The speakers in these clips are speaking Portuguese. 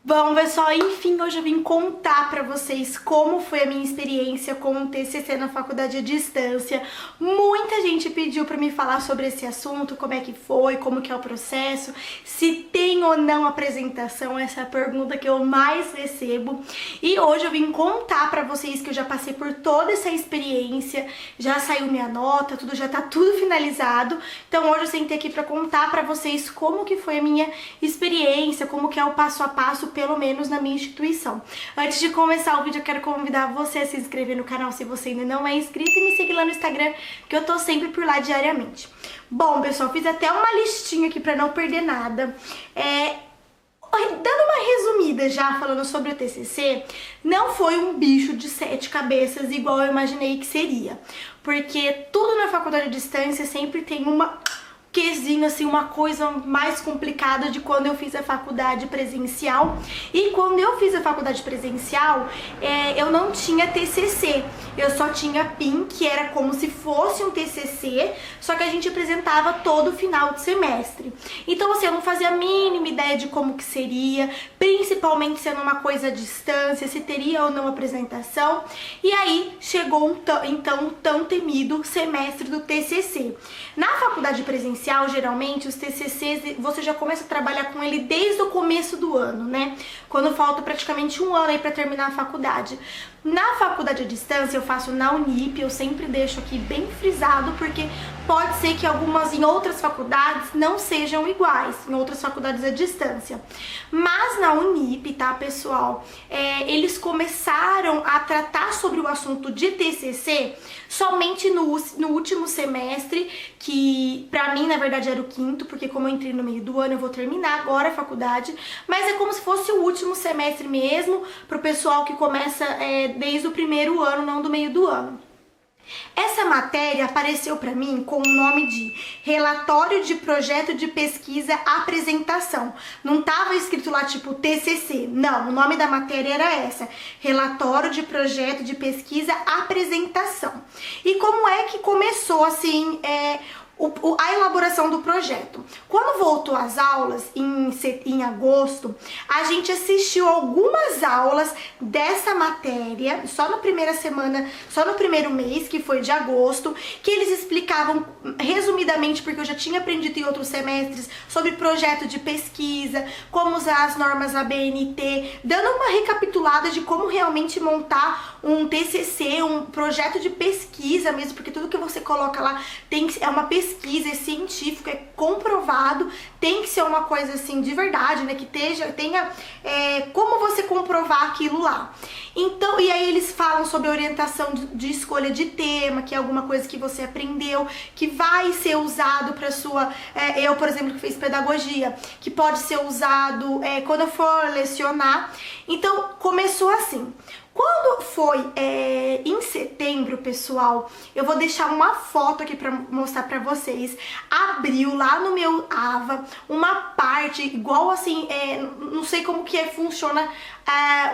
Bom, pessoal, enfim, hoje eu vim contar pra vocês como foi a minha experiência com o TCC na faculdade à distância. Muita gente pediu pra me falar sobre esse assunto, como é que foi, como que é o processo, se tem ou não apresentação, essa é a pergunta que eu mais recebo. E hoje eu vim contar pra vocês que eu já passei por toda essa experiência, já saiu minha nota, tudo já tá tudo finalizado. Então hoje eu sentei aqui pra contar pra vocês como que foi a minha experiência, como que é o passo a passo, pelo menos na minha instituição. Antes de começar o vídeo, eu quero convidar você a se inscrever no canal se você ainda não é inscrito e me seguir lá no Instagram, que eu tô sempre por lá diariamente. Bom, pessoal, fiz até uma listinha aqui pra não perder nada. Dando uma resumida já, falando sobre o TCC, não foi um bicho de 7 cabeças igual eu imaginei que seria. Porque tudo na faculdade à distância sempre tem uma quesinho, assim, uma coisa mais complicada de quando eu fiz a faculdade presencial. E quando eu fiz a faculdade presencial, eu não tinha TCC, eu só tinha PIN, que era como se fosse um TCC, só que a gente apresentava todo final de semestre. Então, assim, eu não fazia a mínima ideia de como que seria, principalmente sendo uma coisa à distância, se teria ou não apresentação. E aí, chegou então o tão temido semestre do TCC. Na faculdade presencial, geralmente, os TCCs, você já começa a trabalhar com ele desde o começo do ano, né? Quando falta praticamente um ano aí pra terminar a faculdade. Na faculdade à distância, eu faço na Unip, eu sempre deixo aqui bem frisado, porque pode ser que algumas em outras faculdades não sejam iguais, em outras faculdades à distância. Mas na Unip, tá, pessoal, eles começaram a tratar sobre o assunto de TCC somente no último semestre, que pra mim, na verdade, era o quinto, porque como eu entrei no meio do ano, eu vou terminar agora a faculdade, mas é como se fosse o último semestre mesmo, pro pessoal que começa desde o primeiro ano, não do meio do ano. Essa matéria apareceu para mim com o nome de Relatório de Projeto de Pesquisa Apresentação. Não estava escrito lá tipo TCC, não, o nome da matéria era essa, Relatório de Projeto de Pesquisa Apresentação. E como é que começou assim a elaboração do projeto? Quando voltou às aulas, em agosto, a gente assistiu algumas aulas dessa matéria, só na primeira semana, só no primeiro mês, que foi de agosto, que eles explicavam resumidamente, porque eu já tinha aprendido em outros semestres, sobre projeto de pesquisa, como usar as normas ABNT, dando uma recapitulada de como realmente montar um TCC, um projeto de pesquisa mesmo, porque tudo que você coloca lá é uma pesquisa, é científico, é comprovado, tem que ser uma coisa assim de verdade, né, que tenha como você comprovar aquilo lá. Então, e aí eles falam sobre orientação de escolha de tema, que é alguma coisa que você aprendeu, que vai ser usado para sua, eu, por exemplo, que fiz pedagogia, que pode ser usado quando eu for lecionar. Então, começou assim. Quando foi em setembro, pessoal, eu vou deixar uma foto aqui pra mostrar pra vocês. Abriu lá no meu AVA uma parte igual assim, não sei como que funciona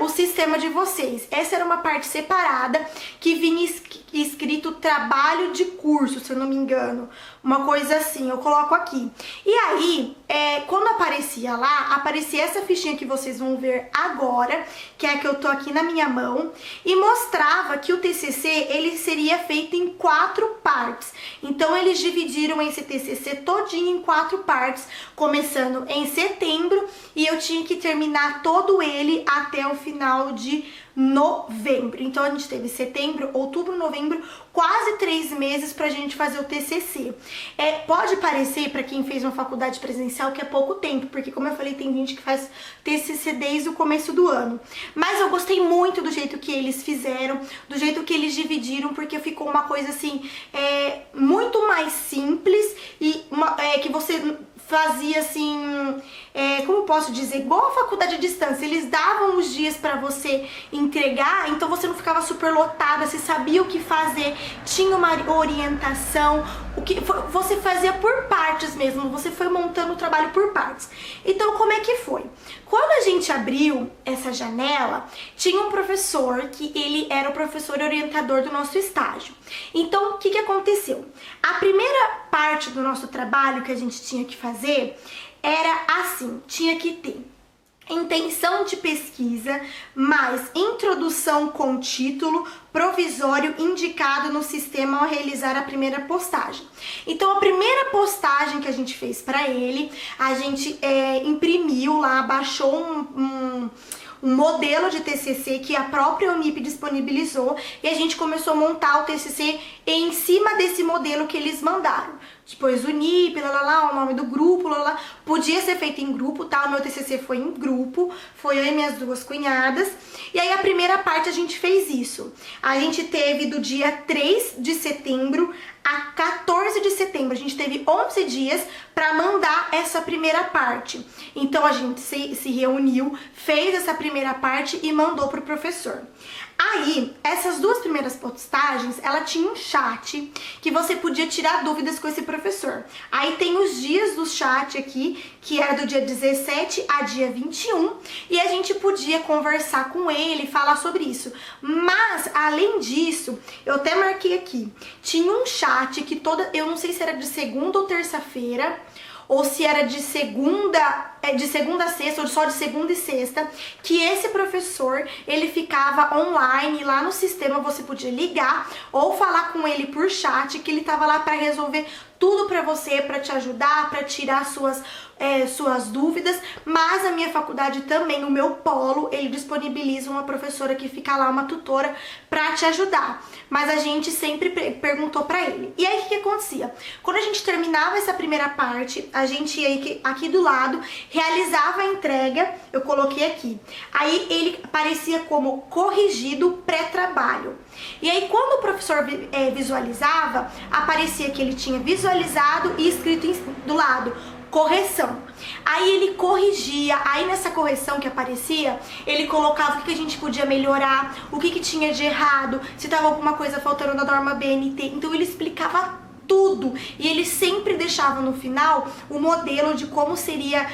o sistema de vocês. Essa era uma parte separada que vinha escrito trabalho de curso, se eu não me engano. Uma coisa assim, eu coloco aqui. E aí, quando aparecia lá, aparecia essa fichinha que vocês vão ver agora, que é a que eu tô aqui na minha mão, e mostrava que o TCC, ele seria feito em 4 partes. Então, eles dividiram esse TCC todinho em 4 partes, começando em setembro, e eu tinha que terminar todo ele até o final de novembro. Então a gente teve setembro, outubro, novembro, quase 3 meses pra gente fazer o TCC. Pode parecer pra quem fez uma faculdade presencial que é pouco tempo, porque como eu falei, tem gente que faz TCC desde o começo do ano. Mas eu gostei muito do jeito que eles fizeram, do jeito que eles dividiram, porque ficou uma coisa assim, muito mais simples e que você fazia assim, como eu posso dizer, igual a faculdade à distância, eles davam os dias pra você entregar, então você não ficava super lotada, você sabia o que fazer, tinha uma orientação, você fazia por partes mesmo, você foi montando o trabalho por partes. Então, como é que foi? Quando a gente abriu essa janela, tinha um professor que ele era o professor orientador do nosso estágio. Então, o que que aconteceu? A primeira parte do nosso trabalho que a gente tinha que fazer era assim, tinha que ter intenção de pesquisa, mais introdução com título provisório indicado no sistema ao realizar a primeira postagem. Então, a primeira postagem que a gente fez para ele, a gente imprimiu lá, baixou um modelo de TCC que a própria Unip disponibilizou e a gente começou a montar o TCC em cima desse modelo que eles mandaram. Depois Unip, o nome do grupo, podia ser feito em grupo, tá? O meu TCC foi em grupo, foi eu e minhas duas cunhadas. E aí a primeira parte a gente fez isso. A gente teve do dia 3 de setembro a 14 de setembro. A gente teve 11 dias para mandar essa primeira parte. Então a gente se reuniu, fez essa primeira parte e mandou pro professor. Aí, essas duas primeiras postagens, ela tinha um chat que você podia tirar dúvidas com esse professor. Aí tem os dias do chat aqui, que era do dia 17 a dia 21, e a gente podia conversar com ele, falar sobre isso. Mas, além disso, eu até marquei aqui, tinha um chat que eu não sei se era de segunda ou terça-feira, ou se era de segunda a sexta, ou só de segunda e sexta, que esse professor, ele ficava online, lá no sistema você podia ligar ou falar com ele por chat, que ele tava lá para resolver tudo para você, para te ajudar, para tirar suas dúvidas. Mas a minha faculdade também, o meu polo, ele disponibiliza uma professora que fica lá, uma tutora, para te ajudar. Mas a gente sempre perguntou para ele. E aí o que acontecia? Quando a gente terminava essa primeira parte, a gente ia aqui do lado, realizava a entrega, eu coloquei aqui. Aí ele aparecia como corrigido pré-trabalho. E aí quando o professor visualizava, aparecia que ele tinha visualizado e escrito do lado, correção. Aí ele corrigia, aí nessa correção que aparecia, ele colocava o que a gente podia melhorar, o que tinha de errado, se tava alguma coisa faltando na norma BNT. Então ele explicava tudo, e ele sempre deixava no final o modelo de como seria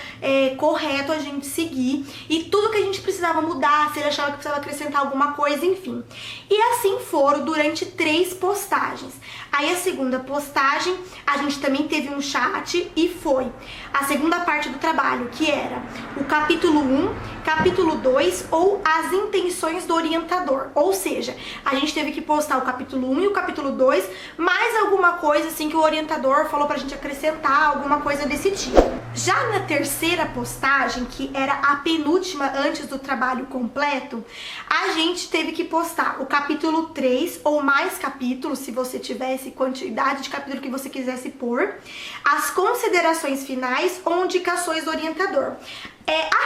correto a gente seguir e tudo que a gente precisava mudar, se ele achava que precisava acrescentar alguma coisa, enfim. E assim foram durante 3 postagens. Aí a segunda postagem, a gente também teve um chat e foi a segunda parte do trabalho, que era o capítulo 1, capítulo 2 ou as intenções do orientador. Ou seja, a gente teve que postar o capítulo 1 e o capítulo 2, mais alguma coisa assim que o orientador falou pra gente acrescentar, alguma coisa desse tipo. Já na terceira postagem, que era a penúltima antes do trabalho completo, a gente teve que postar o capítulo 3 ou mais capítulos, se você tivesse quantidade de capítulo que você quisesse pôr, as considerações finais ou indicações do orientador.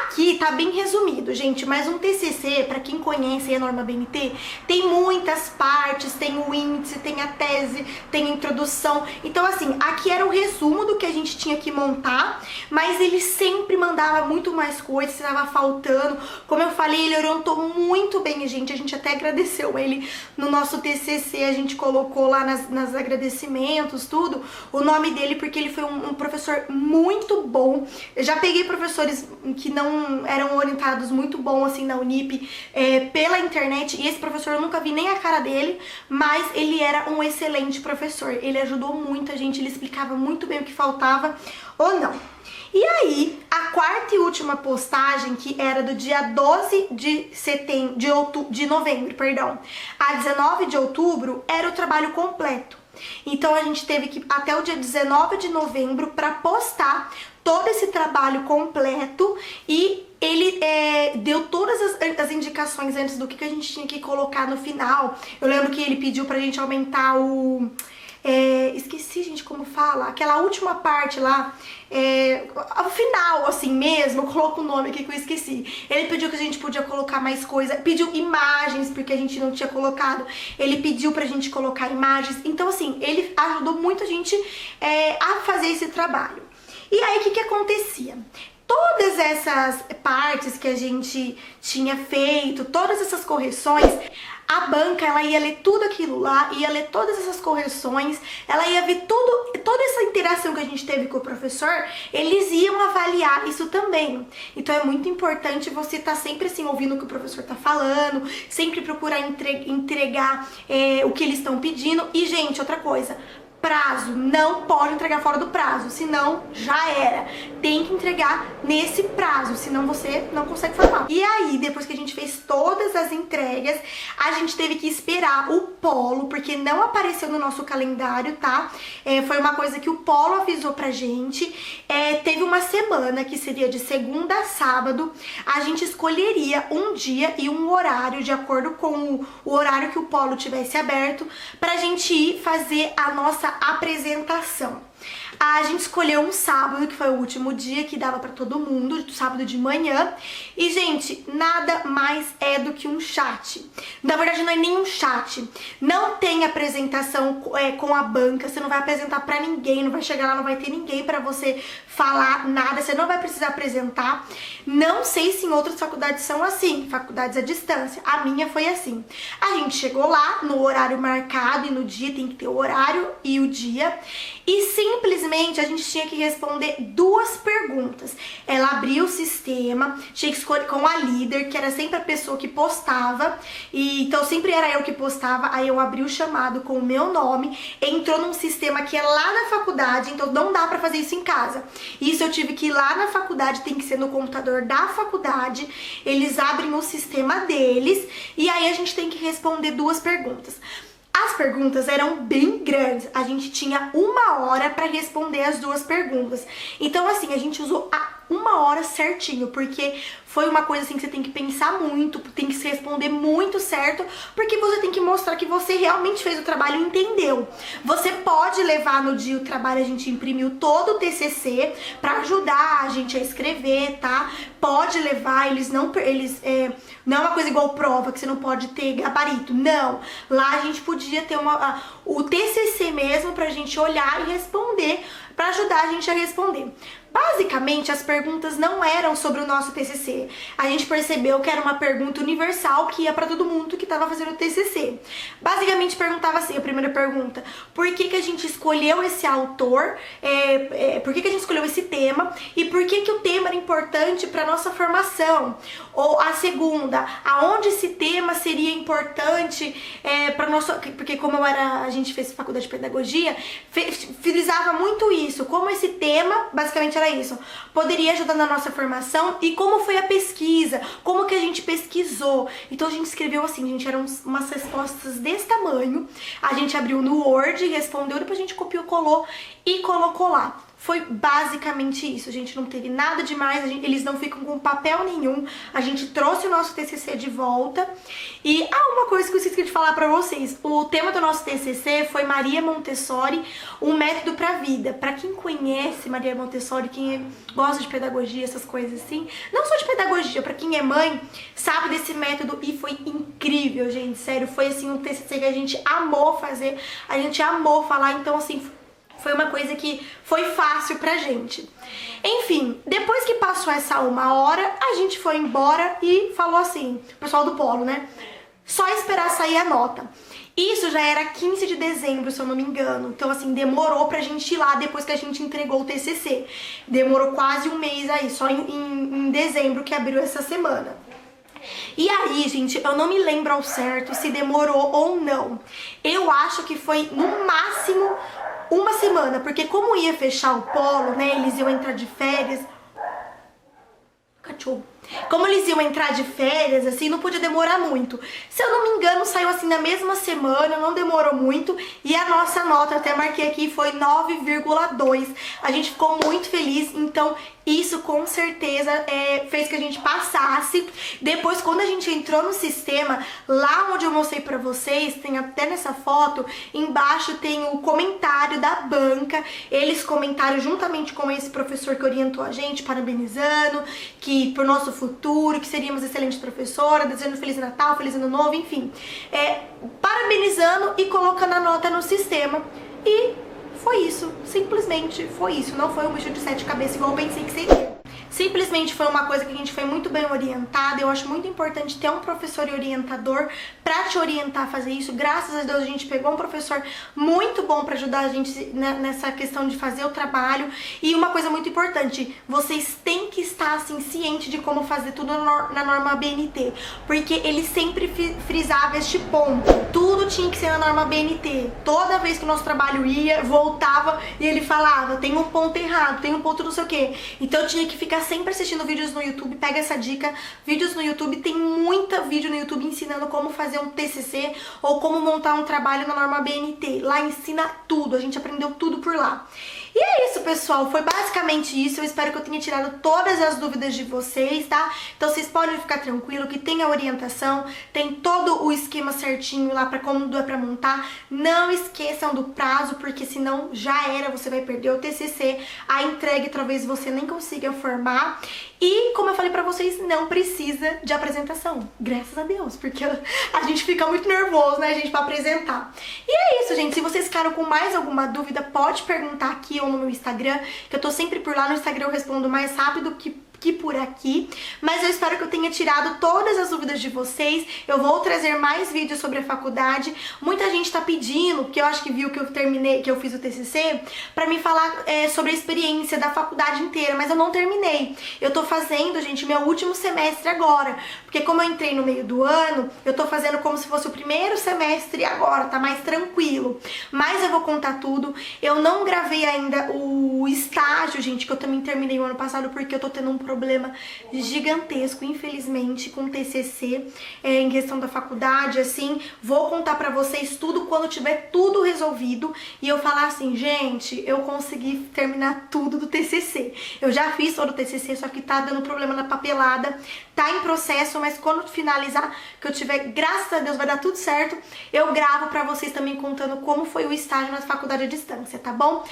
Aqui tá bem resumido, gente, mas um TCC, para quem conhece a norma BNT, tem muitas partes, tem o índice, tem a tese, tem a introdução. Então, assim, aqui era o resumo do que a gente tinha que montar, mas ele sempre mandava muito mais coisas, se tava faltando. Como eu falei, ele orientou muito bem, gente. A gente até agradeceu ele no nosso TCC, a gente colocou lá nas agradecimentos, tudo, o nome dele, porque ele foi um professor muito bom. Eu já peguei professores que não eram orientados muito bom assim na Unip pela internet, e esse professor eu nunca vi nem a cara dele, mas ele era um excelente professor, ele ajudou muita gente, ele explicava muito bem o que faltava ou não. E aí, a quarta e última postagem, que era do dia 12 de novembro, a 19 de outubro, era o trabalho completo. Então a gente teve que ir até o dia 19 de novembro para postar todo esse trabalho completo, e ele deu todas as indicações antes do que a gente tinha que colocar no final. Eu lembro que ele pediu pra gente aumentar o... esqueci, gente, como fala, aquela última parte lá, ao final, assim mesmo, eu coloco o nome aqui que eu esqueci. Ele pediu que a gente podia colocar mais coisa, pediu imagens, porque a gente não tinha colocado, ele pediu pra gente colocar imagens. Então, assim, ele ajudou muito a gente a fazer esse trabalho. E aí, o que acontecia? Todas essas partes que a gente tinha feito, todas essas correções, a banca, ela ia ler tudo aquilo lá, ia ler todas essas correções, ela ia ver tudo, toda essa interação que a gente teve com o professor, eles iam avaliar isso também. Então é muito importante você estar sempre assim, ouvindo o que o professor tá falando, sempre procurar entregar o que eles estão pedindo. E, gente, outra coisa, prazo, não pode entregar fora do prazo, senão já era. Tem que entregar nesse prazo, senão você não consegue formar. E aí, depois que a gente fez todas as entregas, a gente teve que esperar o polo, porque não apareceu no nosso calendário, tá? Foi uma coisa que o polo avisou pra gente. Teve uma semana, que seria de segunda a sábado, a gente escolheria um dia e um horário, de acordo com o horário que o polo tivesse aberto, pra gente ir fazer a nossa apresentação. A gente escolheu um sábado, que foi o último dia que dava pra todo mundo, sábado de manhã. E, gente, nada mais é do que um chat. Na verdade, não é nem um chat. Não tem apresentação com a banca, você não vai apresentar pra ninguém, não vai chegar lá, não vai ter ninguém pra você falar nada, você não vai precisar apresentar. Não sei se em outras faculdades são assim, faculdades à distância. A minha foi assim. A gente chegou lá no horário marcado e no dia tem que ter o horário e o dia. E simplesmente a gente tinha que responder 2 perguntas. Ela abriu o sistema, tinha que escolher com a líder, que era sempre a pessoa que postava. E então sempre era eu que postava. Aí eu abri o chamado com o meu nome, entrou num sistema que é lá na faculdade, então não dá pra fazer isso em casa. Isso eu tive que ir lá na faculdade, tem que ser no computador da faculdade. Eles abrem o sistema deles e aí a gente tem que responder 2 perguntas. As perguntas eram bem grandes, a gente tinha 1 hora para responder as 2 perguntas. Então assim, a gente usou 1 hora certinho, porque foi uma coisa assim que você tem que pensar muito, tem que se responder muito certo, porque você tem que mostrar que você realmente fez o trabalho e entendeu. Você pode levar no dia o trabalho, a gente imprimiu todo o TCC para ajudar a gente a escrever, tá? Pode levar, não é uma coisa igual prova, que você não pode ter gabarito, não. Lá a gente podia ter o TCC mesmo pra gente olhar e responder, pra ajudar a gente a responder. Basicamente, as perguntas não eram sobre o nosso TCC. A gente percebeu que era uma pergunta universal que ia para todo mundo que estava fazendo o TCC. Basicamente, perguntava assim, a primeira pergunta: por que a gente escolheu esse autor? Por que a gente escolheu esse tema? E por que o tema era importante para nossa formação? Ou a segunda, aonde esse tema seria importante para nossa... Porque como a gente fez faculdade de pedagogia, frisava muito isso, como esse tema, basicamente era isso, poderia ajudar na nossa formação e como foi a pesquisa, como que a gente pesquisou. Então a gente escreveu assim, gente, eram umas respostas desse tamanho, a gente abriu no Word, respondeu, depois a gente copiou, colou e colocou lá. Foi basicamente isso, gente, não teve nada demais, eles não ficam com papel nenhum, a gente trouxe o nosso TCC de volta. E uma coisa que eu esqueci de falar pra vocês, o tema do nosso TCC foi Maria Montessori, um método pra vida. Pra quem conhece Maria Montessori, quem gosta de pedagogia, essas coisas assim, não só de pedagogia, pra quem é mãe, sabe desse método e foi incrível, gente, sério, foi assim um TCC que a gente amou fazer, a gente amou falar, então assim... Foi uma coisa que foi fácil pra gente. Enfim, depois que passou essa 1 hora, a gente foi embora e falou assim, o pessoal do polo, né? Só esperar sair a nota. Isso já era 15 de dezembro, se eu não me engano. Então, assim, demorou pra gente ir lá depois que a gente entregou o TCC. Demorou quase 1 mês aí, só em dezembro que abriu essa semana. E aí, gente, eu não me lembro ao certo se demorou ou não. Eu acho que foi, no máximo, 1 semana, porque como ia fechar o polo, né, eles iam entrar de férias... Cachorro. Como eles iam entrar de férias, assim, não podia demorar muito. Se eu não me engano, saiu assim na mesma semana, não demorou muito. E a nossa nota, eu até marquei aqui, foi 9,2. A gente ficou muito feliz, então isso com certeza fez que a gente passasse. Depois, quando a gente entrou no sistema, lá onde eu mostrei pra vocês, tem até nessa foto, embaixo tem o comentário da banca. Eles comentaram juntamente com esse professor que orientou a gente, parabenizando, que por nosso futuro, que seríamos excelentes professoras, desejando Feliz Natal, Feliz Ano Novo, enfim. Parabenizando e colocando a nota no sistema. E foi isso, simplesmente foi isso. Não foi um bicho de 7 cabeças igual eu pensei que seria. Simplesmente foi uma coisa que a gente foi muito bem orientada. Eu acho muito importante ter um professor e orientador pra te orientar a fazer isso. Graças a Deus a gente pegou um professor muito bom pra ajudar a gente nessa questão de fazer o trabalho. E uma coisa muito importante, vocês têm que estar assim ciente de como fazer tudo na norma BNT, porque ele sempre frisava este ponto. Tudo tinha que ser na norma BNT. Toda vez que o nosso trabalho ia, voltava e ele falava, tem um ponto errado, tem um ponto não sei o que. Então eu tinha que ficar sempre assistindo vídeos no YouTube. Pega essa dica, vídeos no YouTube, tem muita vídeo no YouTube ensinando como fazer um TCC ou como montar um trabalho na norma BNT. Lá ensina tudo, a gente aprendeu tudo por lá. E é isso, pessoal, foi basicamente isso. Eu espero que eu tenha tirado todas as dúvidas de vocês, tá? Então vocês podem ficar tranquilo que tem a orientação, tem todo o esquema certinho lá pra como é pra montar. Não esqueçam do prazo, porque senão já era, você vai perder o TCC, a entrega talvez você nem consiga formar. E, como eu falei pra vocês, não precisa de apresentação, graças a Deus, porque a gente fica muito nervoso, né, gente, pra apresentar. E é isso, gente, se vocês ficaram com mais alguma dúvida, pode perguntar aqui ou no meu Instagram, que eu tô sempre por lá. No Instagram eu respondo mais rápido que por aqui, mas eu espero que eu tenha tirado todas as dúvidas de vocês. Eu vou trazer mais vídeos sobre a faculdade. Muita gente tá pedindo, porque eu acho que viu que eu terminei, que eu fiz o TCC, pra me falar sobre a experiência da faculdade inteira, mas eu não terminei. Eu tô fazendo, gente, meu último semestre agora, porque como eu entrei no meio do ano, eu tô fazendo como se fosse o primeiro semestre agora, tá mais tranquilo. Mas eu vou contar tudo. Eu não gravei ainda o estágio, gente, que eu também terminei o ano passado, porque eu tô tendo um problema gigantesco, infelizmente, com o TCC, em questão da faculdade, assim. Vou contar pra vocês tudo quando tiver tudo resolvido e eu falar assim, gente, eu consegui terminar tudo do TCC. Eu já fiz todo o TCC, só que tá dando problema na papelada, tá em processo, mas quando finalizar, que eu tiver, graças a Deus, vai dar tudo certo, eu gravo pra vocês também contando como foi o estágio na faculdade à distância, tá bom?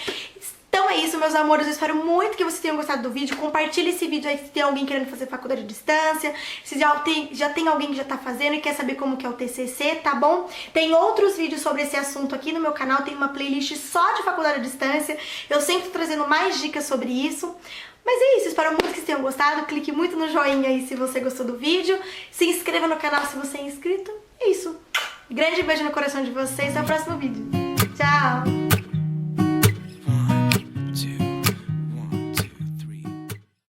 Então é isso, meus amores, eu espero muito que vocês tenham gostado do vídeo. Compartilhe esse vídeo aí se tem alguém querendo fazer faculdade à distância, se já tem alguém que já tá fazendo e quer saber como que é o TCC, tá bom? Tem outros vídeos sobre esse assunto aqui no meu canal, tem uma playlist só de faculdade à distância. Eu sempre tô trazendo mais dicas sobre isso. Mas é isso, espero muito que vocês tenham gostado. Clique muito no joinha aí se você gostou do vídeo. Se inscreva no canal se você é inscrito. É isso. Grande beijo no coração de vocês, até o próximo vídeo. Tchau!